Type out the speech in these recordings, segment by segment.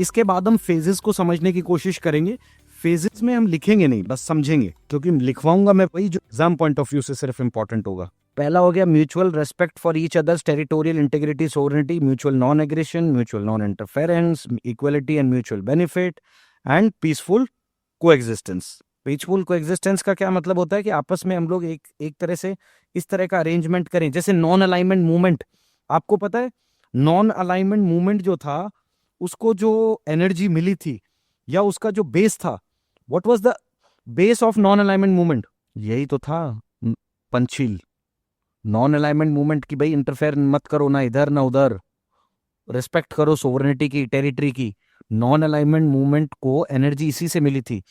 इसके बाद हम फेजेस को समझने की कोशिश करेंगे। फेजेस में हम लिखेंगे नहीं, बस समझेंगे, क्योंकि लिखवाऊंगा मैं वही जो एग्जाम पॉइंट ऑफ व्यू से सिर्फ इंपॉर्टेंट होगा। पहला हो गया mutual respect for each others territorial integrity sovereignty, mutual non aggression, mutual non interference, equality and mutual benefit and peaceful coexistence. Peaceful coexistence का क्या मतलब होता है कि आपस में हम लोग एक तरह से इस तरह का अरेंजमेंट करें। जैसे नॉन अलाइनमेंट मूवमेंट, आपको पता है नॉन अलाइनमेंट मूवमेंट जो था उसको जो एनर्जी मिली थी या उसका जो बेस था, what was the base of non alignment movement? यही तो था पंचशील। नॉन अलाइनमेंट मूवमेंट की भाई इंटरफेयर मत करो, ना इधर ना उधर, रिस्पेक्ट करो सोवरेनिटी की, टेरिटरी की। नॉन अलाइनमेंट मूवमेंट को एनर्जी इसी से मिली थी।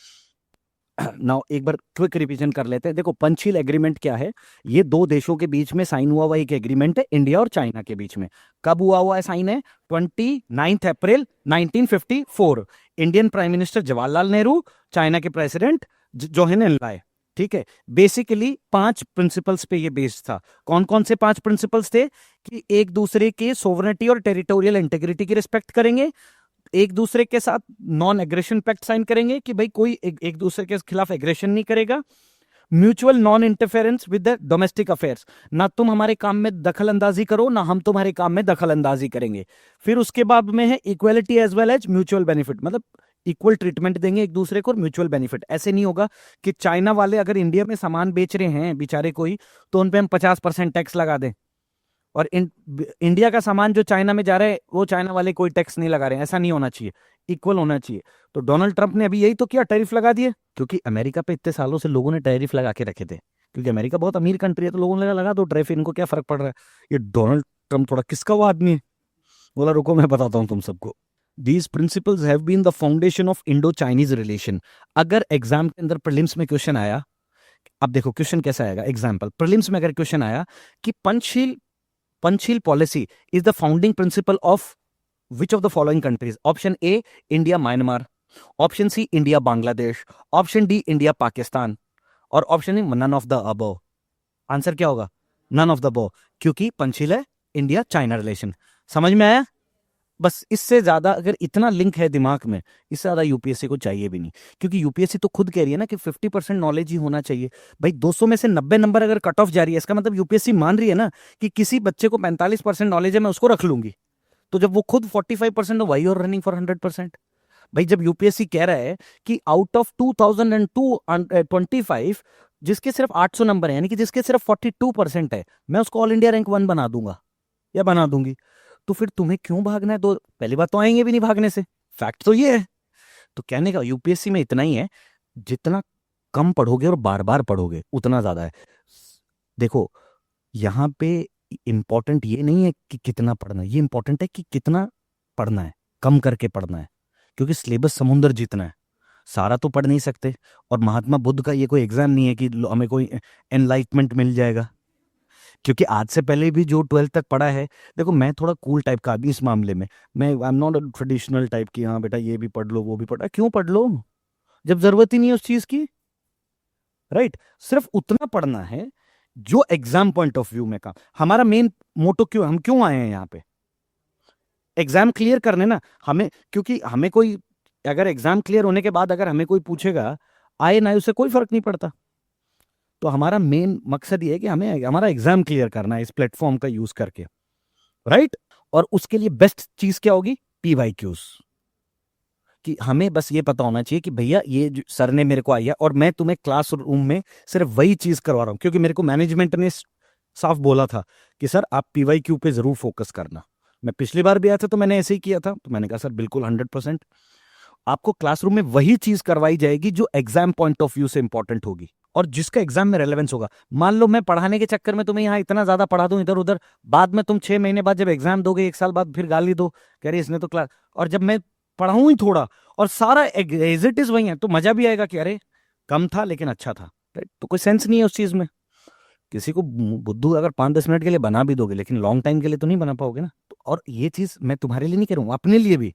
नाउ एक बार क्विक रिवीजन कर लेते हैं। देखो पंचशील एग्रीमेंट क्या है? ये दो देशों के बीच में साइन हुआ एक एग्रीमेंट है, इंडिया और चाइना के बीच में। कब हुआ है साइन? है 29 अप्रैल 1954। Indian prime minister Jawaharlal Nehru, China के प्रेसिडेंट जोहिन एनलाय। ठीक है, बेसिकली 5 प्रिंसिपल्स पे ये बेस्ड था। कौन कौन से 5 प्रिंसिपल्स थे? कि एक दूसरे के सोवरेनिटी और टेरिटोरियल इंटीग्रिटी की रिस्पेक्ट करेंगे, एक दूसरे के साथ नॉन एग्रेशन पैक्ट साइन करेंगे कि भाई कोई एक दूसरे के खिलाफ एग्रेशन नहीं करेगा, mutual non interference with the domestic affairs, ना तुम हमारे काम में दखल अंदाजी करो ना हम तुम्हारे काम में दखल अंदाजी करेंगे। फिर उसके बाद में है equality as well as mutual benefit, मतलब इक्वल ट्रीटमेंट देंगे एक दूसरे को और म्यूचुअल बेनिफिट। ऐसे नहीं होगा कि चाइना वाले अगर इंडिया में सामान बेच रहे हैं बेचारे कोई, तो उन पे हम 50% टैक्स लगा दें, और इंडिया का सामान जो चाइना में जा रहा है वो चाइना वाले कोई टैक्स नहीं लगा रहे हैं। ऐसा नहीं होना चाहिए, इक्वल होना चाहिए। तो डोनाल्ड ट्रंप ने अभी यही तो किया, टैरिफ लगा दिए, क्योंकि अमेरिका पे इतने सालों से लोगों ने टैरिफ लगा के रखे थे, क्योंकि अमेरिका बहुत अमीर कंट्री है, तो लोगों ने लगा दो टैरिफ, इनको क्या फर्क पड़ रहा है। ये डोनाल्ड ट्रंप थोड़ा किसका वो आदमी है? बोला रुको मैं बताता हूं तुम सबको। These principles have been the foundation of Indo-Chinese relation। अगर एग्जाम के अंदर प्रीलिम्स में क्वेश्चन आया, अब देखो क्वेश्चन कैसा आएगा। एग्जाम्पल, प्रीलिम्स में अगर क्वेश्चन आया कि Panchsheel policy is the founding principle of which of the following countries? Option A India Myanmar, option C India Bangladesh, option D India Pakistan, और option E none of the above. Answer क्या होगा? None of the above, क्योंकि पंचशील है India China relation. समझ में आया? बस इससे ज्यादा अगर इतना लिंक है दिमाग में, इससे ज्यादा यूपीएससी को चाहिए भी नहीं, क्योंकि यूपीएससी तो खुद कह रही है ना कि 50% नॉलेज ही होना चाहिए। भाई 200 में से 90 नंबर अगर कट ऑफ जा रही है, इसका मतलब यूपीएससी मान रही है ना कि किसी बच्चे को 45% नॉलेज है, मैं उसको रख लूंगी। तो जब वो खुद 45% हो, वाई और रनिंग फॉर 100%। भाई जब यूपीएससी कह रहा है कि आउट ऑफ 2025 जिसके सिर्फ 800 नंबर है, यानी कि जिसके सिर्फ 42% है, मैं उसको ऑल इंडिया रैंक 1 बना दूंगा या बना दूंगी, तो फिर तुम्हें क्यों भागना है? तो पहली बात तो आएंगे भी नहीं भागने से, फैक्ट तो ये है। तो कहने का यूपीएससी में इतना ही है, जितना कम पढ़ोगे और बार बार पढ़ोगे उतना ज्यादा है। देखो यहां पे इंपॉर्टेंट ये नहीं है कि कितना पढ़ना है, ये इंपॉर्टेंट है कि कितना पढ़ना है, कम करके पढ़ना है, क्योंकि सिलेबस समुंदर जितना है, सारा तो पढ़ नहीं सकते। और महात्मा बुद्ध का ये कोई एग्जाम नहीं है कि हमें कोई एनलाइटमेंट मिल जाएगा, क्योंकि आज से पहले भी जो 12th तक पढ़ा है, देखो मैं थोड़ा कूल टाइप का आदमी इस मामले में, मैं I am not traditional type की, हाँ बेटा ये भी पढ़ लो वो भी पढ़ा, क्यों पढ़ लो जब जरूरत ही नहीं है उस चीज की, राइट? सिर्फ उतना पढ़ना है जो एग्जाम पॉइंट ऑफ व्यू में का हमारा मेन मोटो, क्यों हम क्यों आए हैं यहाँ पे? एग्जाम क्लियर करने ना हमें, क्योंकि हमें कोई अगर एग्जाम क्लियर होने के बाद अगर हमें कोई पूछेगा आए ना, उससे कोई फर्क नहीं पड़ता। तो हमारा मेन मकसद ये है कि हमें हमारा एग्जाम क्लियर करना है इस प्लेटफॉर्म का यूज करके, राइट? और उसके लिए बेस्ट चीज क्या होगी? पीवाईक्यूज। कि हमें बस ये पता होना चाहिए कि भैया ये सर ने मेरे को आया, और मैं तुम्हें क्लासरूम में सिर्फ वही चीज करवा रहा हूं, क्योंकि मेरे को मैनेजमेंट ने साफ बोला था कि सर आप पीवाईक्यू पे जरूर फोकस करना। मैं पिछली बार भी आया था तो मैंने ऐसे ही किया था, तो मैंने कहा सर बिल्कुल 100% आपको क्लासरूम में वही चीज करवाई जाएगी जो एग्जाम पॉइंट ऑफ व्यू से इंपॉर्टेंट होगी और जिसका एग्जाम में रेलेवेंस होगा। मान लो मैं पढ़ाने के चक्कर में तुम्हें यहाँ इतना ज्यादा पढ़ा दूं इधर उधर, बाद में तुम 6 महीने बाद जब एग्जाम दोगे, 1 साल बाद फिर गाली दो, कह रही इसने तो क्लास, और जब मैं पढ़ाऊं ही थोड़ा और सारा एज इट इज वही है, तो मजा भी आएगा कि अरे कम था लेकिन अच्छा था, राइट? तो कोई सेंस नहीं है उस चीज में। किसी को बुद्धू अगर 5-10 मिनट के लिए बना भी दोगे, लेकिन लॉन्ग टाइम के लिए तो नहीं बना पाओगे ना। और ये चीज मैं तुम्हारे लिए नहीं कह रहा हूं, अपने लिए भी,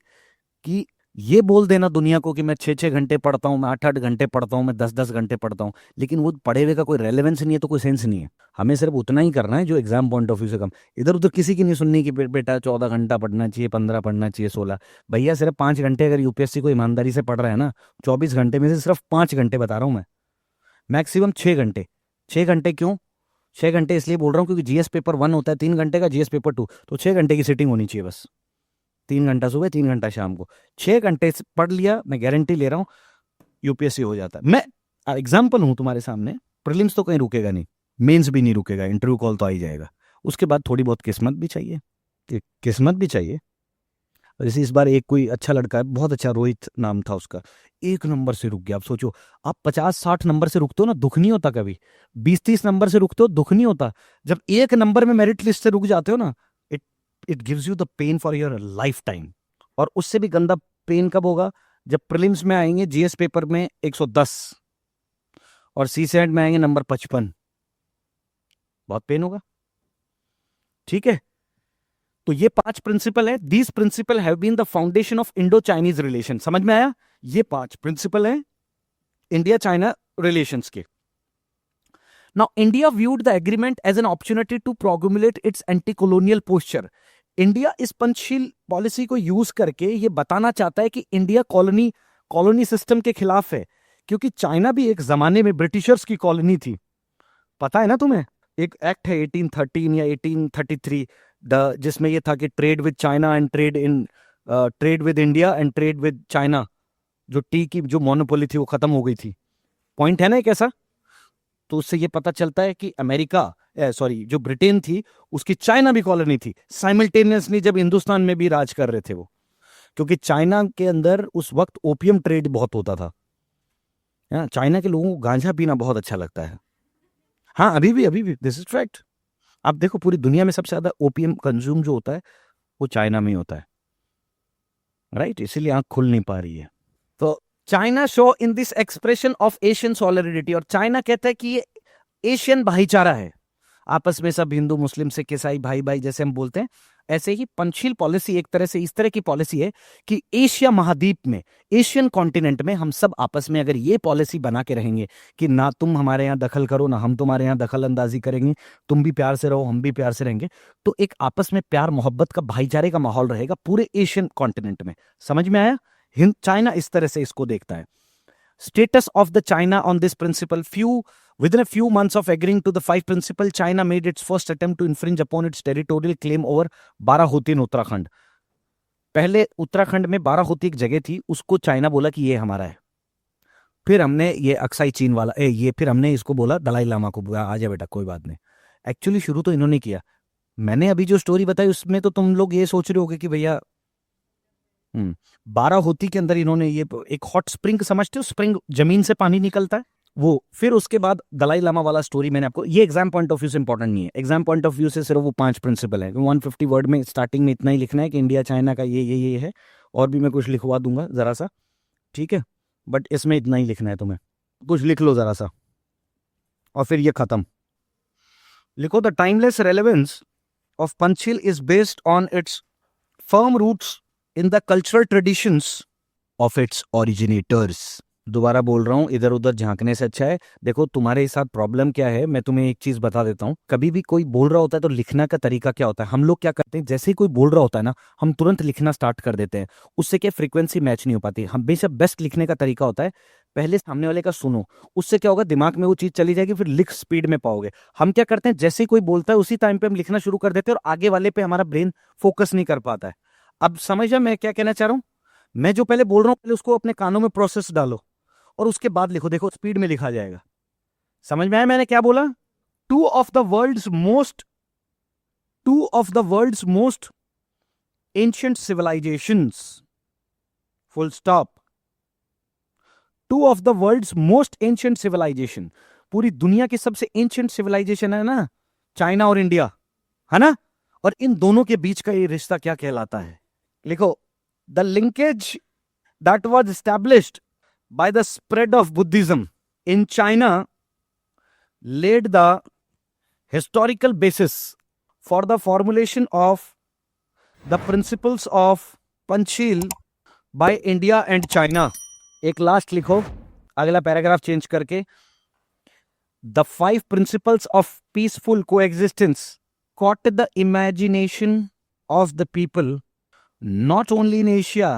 कि ये बोल देना दुनिया को कि मैं 6-6 घंटे पढ़ता हूँ, मैं 8-8 घंटे पढ़ता हूँ, मैं 10-10 घंटे पढ़ता हूँ, लेकिन वो पढ़े हुए का कोई रेलेवेंस नहीं है तो कोई सेंस नहीं है। हमें सिर्फ उतना ही करना है जो एग्जाम पॉइंट ऑफ व्यू से कम। इधर उधर किसी की नहीं सुननी कि बेटा 14 घंटा पढ़ना चाहिए, 15 पढ़ना चाहिए, 16। भैया सिर्फ 5 घंटे अगर यूपीएससी को ईमानदारी से पढ़ रहा है ना, 24 घंटे में से सिर्फ 5 घंटे बता रहा हूँ मैं, मैक्सिमम 6 घंटे। 6 घंटे क्यों? 6 घंटे इसलिए बोल रहा हूँ क्योंकि जीएस पेपर 1 होता है 3 घंटे का, जीएस पेपर 2, तो 6 घंटे की सिटिंग होनी चाहिए बस। 3 घंटा सुबह, 3 घंटा शाम को, 6 घंटे से पढ़ लिया, मैं गारंटी ले रहा हूँ यूपीएससी हो जाता है। मैं एग्जाम्पल हूं तुम्हारे सामने। प्रीलिम्स तो कहीं रुकेगा नहीं, मेंस भी नहीं रुकेगा, इंटरव्यू कॉल तो आ ही जाएगा। उसके बाद थोड़ी बहुत किस्मत भी चाहिए, किस्मत भी चाहिए। जैसे इस बार एक कोई अच्छा लड़का है, बहुत अच्छा, रोहित नाम था उसका, 1 नंबर से रुक गया। आप सोचो, आप 50-60 नंबर से रुकते हो ना, दुख नहीं होता कभी? 20-30 नंबर से रुकते हो, दुख नहीं होता? जब 1 नंबर में मेरिट लिस्ट से रुक जाते हो ना, it it gives you the pain for your lifetime. और उससे भी गंदा पेन कब होगा? जब प्रीलिम्स में आएंगे जीएस पेपर में 110 और सीसैट में आएंगे नंबर 55, बहुत पेन होगा। ठीक है, तो ये 5 प्रिंसिपल है। These principle have been the foundation of Indo Chinese relation. समझ में आया? ये 5 प्रिंसिपल है इंडिया चाइना रिलेशंस के। Now India viewed the agreement as an opportunity to promulgate its anti colonial posture. India इस पंचशील पॉलिसी को use करके ये बताना चाहता है कि इंडिया कॉलोनी सिस्टम के खिलाफ है, क्योंकि चाइना भी एक जमाने में ब्रिटिशर्स की कॉलोनी थी। पता है ना तुम्हें? एक एक्ट है 1813 या 1833 जिसमें ये था कि trade with China and trade with India and trade with China. जो टी की जो मोनोपोली थी वो खत्म हो गई थी। पॉइंट है ना एक ऐसा? तो उससे ये पता चलता है कि अमेरिका, सॉरी, जो ब्रिटेन थी उसकी चाइना भी कॉलोनी थी साइमल्टेनियसली, जब हिंदुस्तान में भी राज कर रहे थे वो। क्योंकि चाइना के अंदर उस वक्त ओपियम ट्रेड बहुत होता था। चाइना के लोगों को गांजा पीना बहुत अच्छा लगता है। हाँ, अभी भी दिस इज फैक्ट। आप देखो, पूरी दुनिया में सबसे ज्यादा ओपियम कंज्यूम जो होता है वो चाइना में ही होता है, राइट? इसीलिए आंख खुल नहीं पा रही है। तो China show in this expression of Asian solidarity, और चाइना कहता है कि ये एशियन भाईचारा है, आपस में सब हिंदू मुस्लिम सिख ईसाई भाई भाई जैसे हम बोलते हैं। ऐसे ही पंचशील पॉलिसी एक तरह से इस तरह की पॉलिसी है कि एशिया महाद्वीप में, एशियन कॉन्टिनेंट में हम सब आपस में अगर ये पॉलिसी बना के रहेंगे कि ना तुम हमारे यहाँ दखल करो ना हम तुम्हारे यहाँ दखल अंदाजी करेंगे, तुम भी प्यार से रहो हम भी प्यार से रहेंगे, तो एक आपस में प्यार मोहब्बत का भाईचारे का माहौल रहेगा पूरे एशियन कॉन्टिनेंट में। समझ में आया? चाइना इस तरह से इसको देखता है। Status of the China on this principle. Within a few months of agreeing to the 5 principle, China made its first attempt to infringe upon its territorial claim over Barahoti in Uttarakhand. पहले उत्तराखंड में बाराहोती एक जगह थी, उसको चाइना बोला कि ये हमारा है। फिर हमने ये अक्साई चीन वाला फिर हमने इसको बोला दलाई लामा को, आ जा बेटा कोई बात नहीं। एक्चुअली शुरू तो इन्होंने किया। मैंने अभी जो स्टोरी बताई उसमें तो तुम लोग ये सोच रहे होगे कि भैया बाराहोती के अंदर इन्होंने ये एक हॉट स्प्रिंग, समझते हो स्प्रिंग, जमीन से पानी निकलता है वो। फिर उसके बाद दलाई लामा वाला स्टोरी मैंने आपको, ये एग्जाम पॉइंट ऑफ व्यू से इंपॉर्टेंट नहीं है, एग्जाम पॉइंट ऑफ व्यू से सिर्फ वो 5 प्रिंसिपल है। 150 वर्ड में स्टार्टिंग में इतना ही लिखना है कि इंडिया चाइना का ये है, और भी मैं कुछ लिखवा दूंगा जरा सा, ठीक है, बट इसमें इतना ही लिखना है तुम्हें। कुछ लिख लो जरा सा और फिर ये खत्म। लिखो, the timeless relevance of Panchsheel is based on its firm roots in the cultural traditions of its originators। दोबारा बोल रहा हूं, इधर उधर झांकने से अच्छा है। देखो तुम्हारे साथ प्रॉब्लम क्या है, मैं तुम्हें एक चीज बता देता हूं। कभी भी कोई बोल रहा होता है तो लिखना का तरीका क्या होता है, हम लोग क्या करते हैं, जैसे ही कोई बोल रहा होता है ना हम तुरंत लिखना स्टार्ट कर देते हैं। उससे क्या फ्रीक्वेंसी मैच नहीं हो पाती। हमेशा बेस्ट लिखने का तरीका होता है पहले सामने वाले का सुनो, उससे क्या होगा दिमाग में वो चीज चली जाएगी, फिर लिख स्पीड में पाओगे। हम क्या करते हैं, जैसे ही कोई बोलता है उसी टाइम पे हम लिखना शुरू कर देते हैं और आगे वाले पे हमारा ब्रेन फोकस नहीं कर पाता है। अब समझा मैं क्या कहना चाह रहा हूं? मैं जो पहले बोल रहा हूं पहले उसको अपने कानों में प्रोसेस डालो और उसके बाद लिखो। देखो स्पीड में लिखा जाएगा। समझ में आया मैंने क्या बोला? Two of the world's most ancient civilisations, full stop. Two of the world's most ancient civilisation, पूरी दुनिया की सबसे एंशिएंट सिविलाइजेशन है ना चाइना और इंडिया, है ना? और इन दोनों के बीच का ये रिश्ता क्या कहलाता है? लिखो, the linkage that was established by the spread of Buddhism in China laid the historical basis for the formulation of the principles of Panchsheel by India and China. एक लास्ट लिखो, अगला पैराग्राफ चेंज करके। The 5 principles of peaceful coexistence caught the imagination of the people not only in Asia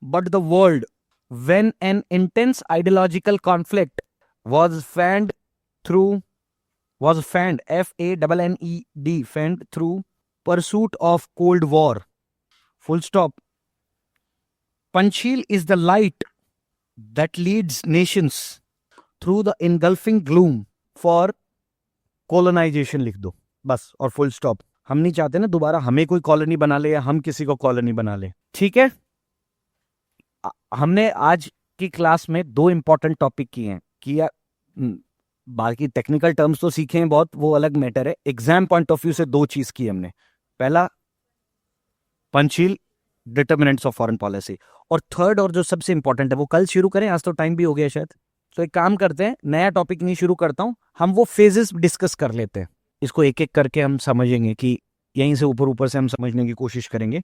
but the world when an intense ideological conflict was fanned through was fanned FANNED fanned through pursuit of Cold War. Full stop. Panchil is the light that leads nations through the engulfing gloom for colonization. लिख दो बस, और full stop. हम नहीं चाहते ना दोबारा हमें कोई कॉलोनी बना ले या हम किसी को कॉलोनी बना ले। ठीक है, हमने आज की क्लास में 2 इंपॉर्टेंट टॉपिक किए हैं किया। बाकी टेक्निकल टर्म्स तो सीखे हैं बहुत, वो अलग मैटर है। एग्जाम पॉइंट ऑफ व्यू से 2 चीज की हमने। पहला, Panchsheel determinants of foreign policy, और थर्ड और जो सबसे इंपॉर्टेंट है वो कल शुरू करें, आज तो टाइम भी हो गया शायद। तो एक काम करते हैं, नया टॉपिक नहीं शुरू करता हूं, हम वो फेजेस डिस्कस कर लेते हैं। इसको एक एक करके हम समझेंगे कि यहीं से ऊपर ऊपर से हम समझने की कोशिश करेंगे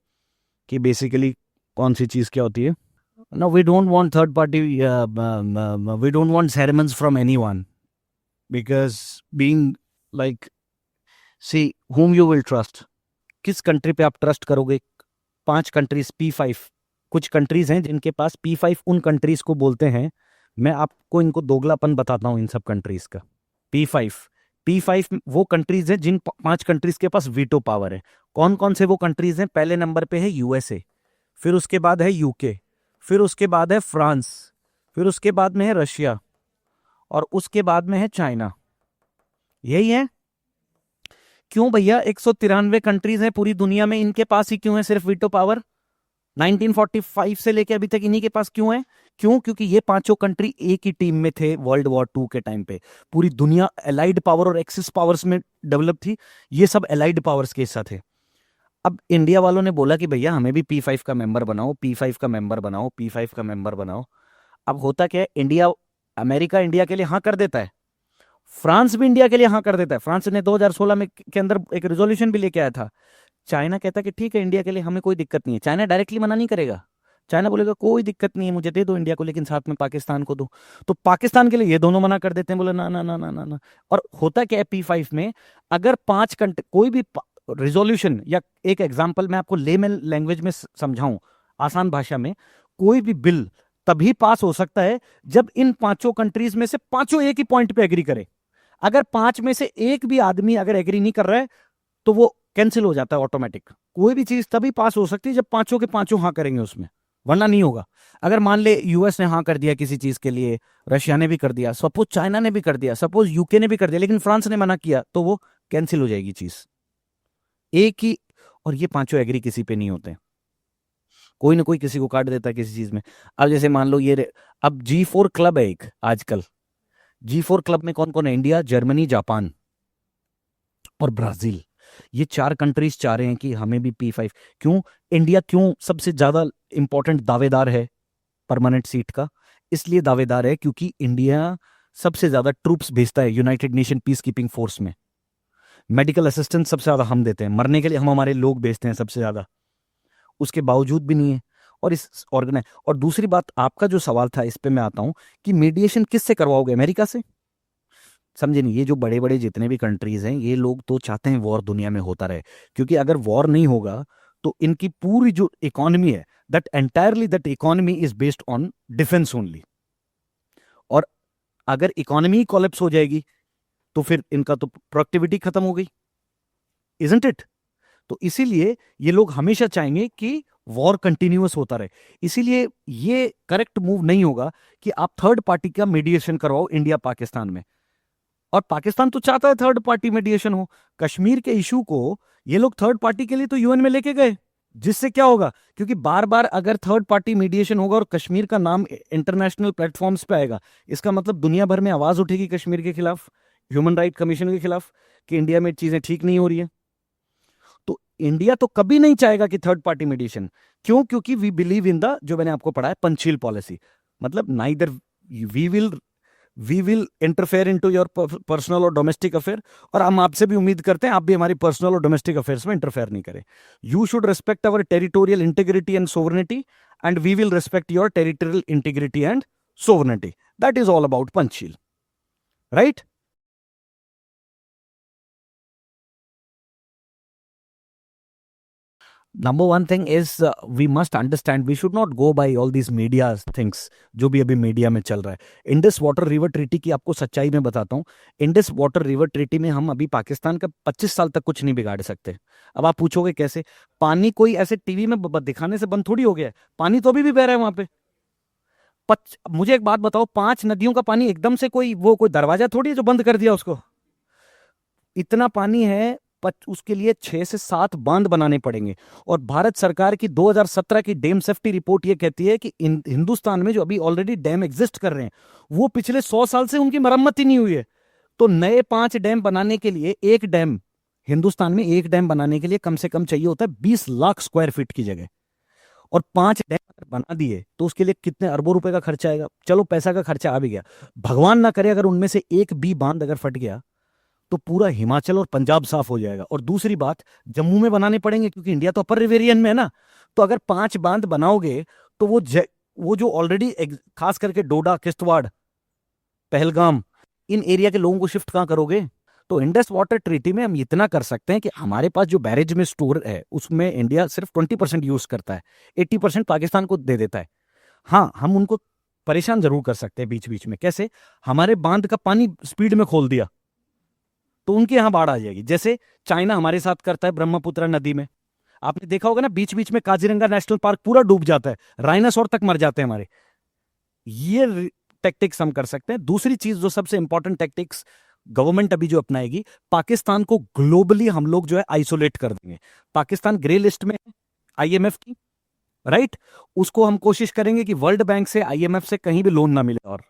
कि बेसिकली कौन सी चीज क्या होती है। Now we don't want third party, we don't want sermons from anyone, because being like, see whom you will trust, किस कंट्री पे आप ट्रस्ट करोगे। 5 कंट्रीज P5, कुछ कंट्रीज हैं जिनके पास P5 उन कंट्रीज को बोलते हैं। मैं आपको इनको दोगलापन बताता हूं इन सब कंट्रीज का। P5 वो कंट्रीज हैं जिन 5 कंट्रीज के पास वीटो पावर है। कौन कौन से वो कंट्रीज हैं? पहले नंबर पे है USA, फिर उसके बाद है UK, फिर उसके बाद है फ्रांस, फिर उसके बाद में है रशिया, और उसके बाद में है चाइना। यही है। क्यों भैया 193 कंट्रीज हैं पूरी दुनिया में, इनके पास ही क्यों है सिर्फ वीटो पावर? 1945 से लेके अभी तक इन्हीं के पास क्यों है? क्यों? क्योंकि ये 5 कंट्री एक ही टीम में थे वर्ल्ड वॉर 2 के टाइम पे। पूरी दुनिया एलाइड पावर और एक्सिस पावर्स में डेवलप थी, ये सब एलाइड पावर्स के हिस्सा थे। अब इंडिया वालों ने बोला कि भैया हमें भी P5 का मेंबर बनाओ, P5 का मेंबर बनाओ, P5 का मेंबर बनाओ। अब होता क्या है, इंडिया, अमेरिका इंडिया के लिए हाँ कर देता है, फ्रांस भी इंडिया के लिए हाँ कर देता है। फ्रांस ने 2016 में के अंदर एक रेजोल्यूशन भी लेके आया था। चाइना कहता है कि ठीक है इंडिया के लिए हमें कोई दिक्कत नहीं है। चाइना डायरेक्टली मना नहीं करेगा, चाइना बोलेगा कोई दिक्कत नहीं है, मुझे दे दो इंडिया को, लेकिन साथ में पाकिस्तान को दो। तो पाकिस्तान के लिए ये दोनों मना कर देते हैं, बोले ना ना ना ना ना ना। और होता क्या है P5 में, अगर 5 कंट्री कोई भी रिजोल्यूशन, या एक एग्जांपल मैं आपको लेमन लैंग्वेज में समझाऊं, आसान भाषा में, कोई भी बिल तभी पास हो सकता है जब इन 5 कंट्रीज में से 5 एक ही पॉइंट पे एग्री करे। अगर 5 में से एक भी आदमी अगर एग्री नहीं कर रहा है तो वो कैंसिल हो जाता है ऑटोमेटिक। कोई भी चीज तभी पास हो सकती है जब 5 के 5 हाँ करेंगे उसमें, वरना नहीं होगा। अगर मान ले यूएस ने हाँ कर दिया किसी चीज के लिए, रशिया ने भी कर दिया, सपोज चाइना ने भी कर दिया, सपोज यूके ने भी कर दिया, लेकिन फ्रांस ने मना किया, तो वो कैंसिल हो जाएगी चीज एक ही। और ये 5 एग्री किसी पे नहीं होते, कोई ना कोई किसी को काट देता है किसी चीज में। अब जैसे मान लो ये अब G4 क्लब है एक आजकल। G4 क्लब में कौन कौन है? इंडिया, जर्मनी, जापान और ब्राजील। ये 4 कंट्रीज चाह रहे हैं कि हमें भी P5। क्यों? इंडिया क्यों सबसे ज्यादा इंपॉर्टेंट दावेदार है परमानेंट सीट का? इसलिए दावेदार है क्योंकि इंडिया सबसे ज्यादा ट्रूप्स भेजता है United nation peace keeping force में। मेडिकल असिस्टेंस सबसे ज्यादा हम देते हैं, मरने के लिए हम हमारे लोग भेजते हैं सबसे ज्यादा, उसके बावजूद भी नहीं है। और इस ऑर्गेनाइज, और दूसरी बात, आपका जो सवाल था इस पे मैं आता हूं कि मीडिएशन किससे करवाओगे? अमेरिका से? समझे नहीं? ये जो बड़े बड़े जितने भी कंट्रीज हैं, ये लोग तो चाहते हैं वॉर दुनिया में होता रहे, क्योंकि अगर वॉर नहीं होगा तो इनकी पूरी जो इकोनॉमी है, that entirely that economy is based on defence only. और अगर इकोनॉमी कोलैप्स हो जाएगी तो फिर इनका तो प्रोडक्टिविटी खत्म हो गई, इजंट इट? तो इसीलिए ये लोग हमेशा चाहेंगे कि वॉर कंटिन्यूअस होता रहे। इसीलिए ये करेक्ट मूव नहीं होगा कि आप थर्ड पार्टी का मीडिएशन करवाओ इंडिया पाकिस्तान में। और पाकिस्तान तो चाहता है थर्ड पार्टी मीडिएशन हो। कश्मीर के इशू को ये लोग थर्ड पार्टी के लिए तो यूएन में लेके गए, जिससे क्या होगा, क्योंकि बार बार अगर थर्ड पार्टी मीडिएशन होगा और कश्मीर का नाम इंटरनेशनल प्लेटफॉर्म्स पे आएगा, इसका मतलब दुनिया भर में आवाज उठेगी कश्मीर के खिलाफ, ह्यूमन राइट कमीशन के खिलाफ, कि इंडिया में चीजें ठीक नहीं हो रही है। तो इंडिया तो कभी नहीं चाहेगा कि थर्ड पार्टी मीडिएशन। क्यों? क्योंकि वी बिलीव इन द, जो मैंने आपको पढ़ा है, पंचील पॉलिसी। मतलब neither we will interfere into your personal और डोमेस्टिक अफेयर, और हम आपसे भी उम्मीद करते हैं आप भी हमारी पर्सनल और डोमेस्टिक अफेयर्स में इंटरफेयर नहीं करें। You should respect our territorial integrity and sovereignty and we will respect your territorial integrity and sovereignty. That is all about Panchsheel, right? Number one thing is we must understand, we should not go by all these media things जो भी अभी media में चल रहा है. Indus water river treaty की आपको सच्चाई में बताता हूँ. इंडस वाटर रिवर ट्रीटी में हम अभी पाकिस्तान का 25 साल तक कुछ नहीं बिगाड़ सकते. अब आप पूछोगे कैसे? पानी कोई ऐसे टीवी में दिखाने से बंद थोड़ी हो गया है. पानी तो अभी भी बह रहा है वहां पे. मुझे एक बात बताओ, 5 नदियों का पानी एकदम से कोई दरवाजा थोड़ी है जो बंद कर दिया उसको. इतना पानी है, उसके लिए 6 से 7 बांध बनाने पड़ेंगे. और भारत सरकार की 2017 की डैम सेफ्टी रिपोर्ट ये कहती है कि हिंदुस्तान में जो अभी ऑलरेडी डैम एग्जिस्ट कर रहे हैं वो पिछले 100 साल से उनकी मरम्मत ही नहीं हुई है. तो नए 5 डैम बनाने के लिए, एक डैम हिंदुस्तान में एक डैम बनाने के लिए कम से कम चाहिए होता है 20 लाख स्क्वायर फीट की जगह. और 5 डैम बना दिए तो उसके लिए कितने अरबों रुपए का खर्चा आएगा. चलो पैसा का खर्चा आ भी गया, भगवान ना करे अगर उनमें से एक भी बांध अगर फट गया तो पूरा हिमाचल और पंजाब साफ हो जाएगा. और दूसरी बात, जम्मू में बनाने पड़ेंगे क्योंकि इंडिया तो अपर रिवेरियन में है ना. तो अगर 5 बांध बनाओगे तो वो जो ऑलरेडी खास करके डोडा, किश्तवाड़, पहलगाम, इन एरिया के लोगों को शिफ्ट कहां करोगे? तो इंडस वाटर ट्रीटी में हम इतना कर सकते हैं कि हमारे पास जो बैरेज में स्टोर है उसमें इंडिया सिर्फ 20% यूज करता है, 80% पाकिस्तान को दे देता है. हाँ, हम उनको परेशान जरूर कर सकते हैं बीच बीच में. कैसे? हमारे बांध का पानी स्पीड में खोल दिया तो उनके यहां बाढ़ आ जाएगी. जैसे चाइना हमारे साथ करता है ब्रह्मपुत्र नदी में. आपने देखा होगा ना, बीच बीच में काजीरंगा नेशनल पार्क पूरा डूब जाता है, राइनासोर तक मर जाते हैं हमारे. ये टैक्टिक्स हम कर सकते हैं. दूसरी चीज जो सबसे इंपॉर्टेंट टैक्टिक्स गवर्नमेंट अभी जो अपनाएगी, पाकिस्तान को ग्लोबली हम लोग जो है आइसोलेट कर देंगे. पाकिस्तान ग्रे लिस्ट में IMF की, राइट? उसको हम कोशिश करेंगे कि वर्ल्ड बैंक से, IMF से कहीं भी लोन ना मिले और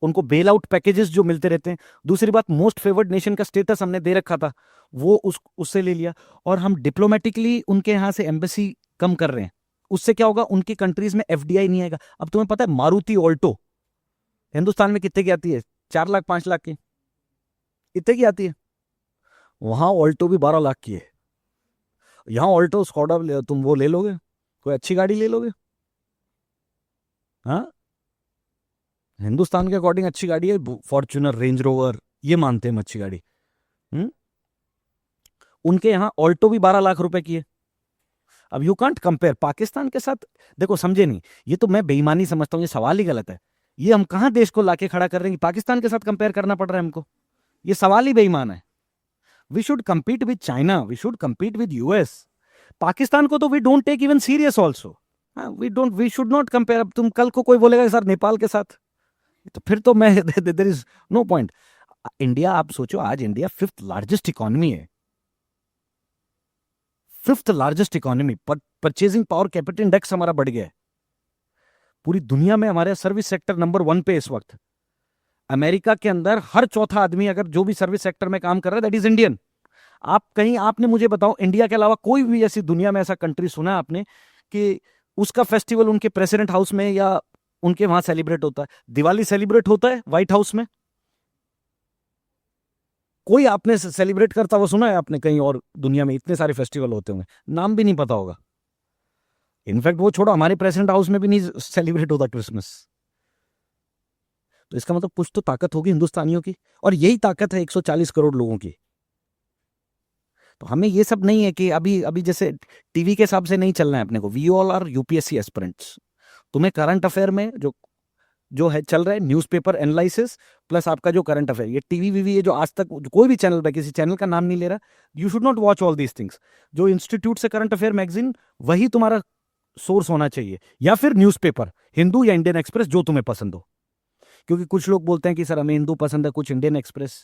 उनको बेल आउट पैकेजेस जो मिलते रहते हैं. दूसरी बात, मोस्ट फेवर्ड नेशन का स्टेटस हमने दे रखा था, वो उससे ले लिया. और हम डिप्लोमेटिकली उनके यहां से एम्बेसी कम कर रहे हैं. उससे क्या होगा? उनकी कंट्रीज में FDI नहीं आएगा. अब तुम्हें पता है मारुति ऑल्टो हिंदुस्तान में कितने की आती है? 4 लाख 5 लाख की, इतने की आती है. वहां ऑल्टो भी 12 लाख की है. यहां ऑल्टो स्कॉडा तुम वो ले लोगे, कोई अच्छी गाड़ी ले लोगे? हाँ, हिंदुस्तान के अकॉर्डिंग अच्छी गाड़ी है फॉर्च्यूनर, रेंज रोवर, ये मानते हैं हम अच्छी गाड़ी. उनके यहां ऑल्टो भी 12 लाख रुपए की है. अब यू कांट कंपेयर पाकिस्तान के साथ. देखो, समझे नहीं, ये तो मैं बेईमानी समझता हूं, ये सवाल ही गलत है. ये हम कहां देश को लाके खड़ा कर रहे हैं कि पाकिस्तान के साथ कंपेयर करना पड़ रहा है हमको? ये सवाल ही बेईमान है. We should compete with China, we should compete with US. Pakistan को तो we don't take even serious also. We should not compare. अब तुम कल को कोई बोलेगा सर नेपाल के साथ, तो फिर तो मैं there is no point. India, आप सोचो, आज इंडिया 5th लार्जेस्ट इकोनॉमी है. 5th largest economy. Purchasing power capital index हमारा बढ़ गया है. पूरी दुनिया में हमारे सर्विस सेक्टर नंबर 1 पे इस वक्त. अमेरिका के अंदर हर चौथा आदमी अगर जो भी सर्विस सेक्टर में काम कर रहा है दैट इज इंडियन. आपने मुझे बताओ, इंडिया के अलावा कोई भी ऐसी दुनिया में ऐसा कंट्री सुना है आपने कि उसका फेस्टिवल उनके प्रेसिडेंट हाउस में या उनके वहां सेलिब्रेट होता है? दिवाली सेलिब्रेट होता है व्हाइट हाउस में? कोई आपने सेलिब्रेट करता हुआ सुना है आपने कहीं? और दुनिया में इतने सारे फेस्टिवल होते होंगे, नाम भी नहीं पता होगा. इनफैक्ट वो छोड़ो, हमारे प्रेसिडेंट हाउस में भी नहीं सेलिब्रेट होता क्रिसमस. तो इसका मतलब कुछ तो ताकत होगी हिंदुस्तानियों की, और यही ताकत है 140 करोड़ लोगों की. तो हमें ये सब नहीं है कि अभी अभी जैसे टीवी के हिसाब से नहीं चलना है अपने को. We all are UPSC aspirants. तुम्हें करंट अफेयर में जो जो है चल रहा है, न्यूज़पेपर एनालिसिस प्लस आपका जो करंट अफेयर, ये टीवी वीवी, ये जो आज तक कोई भी चैनल पे, किसी चैनल का नाम नहीं ले रहा, you should not watch all these things. जो इंस्टीट्यूट से करंट अफेयर मैगजीन, वही तुम्हारा सोर्स होना चाहिए, या फिर न्यूज़पेपर, हिंदू या इंडियन एक्सप्रेस, जो तुम्हें पसंद हो. क्योंकि कुछ लोग बोलते हैं कि सर हमें हिंदू पसंद है, कुछ इंडियन एक्सप्रेस.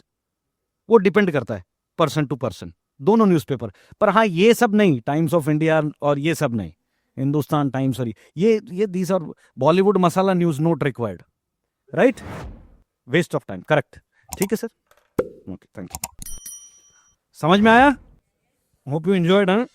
वो डिपेंड करता है पर्सन टू पर्सन, दोनों न्यूज़पेपर. पर हाँ, ये सब नहीं, टाइम्स ऑफ इंडिया और ये सब नहीं, हिंदुस्तान टाइम्स और ये दीज और Bollywood masala news not required, right? Waste of time. Correct. ठीक है सर. Okay, thank you. समझ में आया? Hope you enjoyed. हाँ,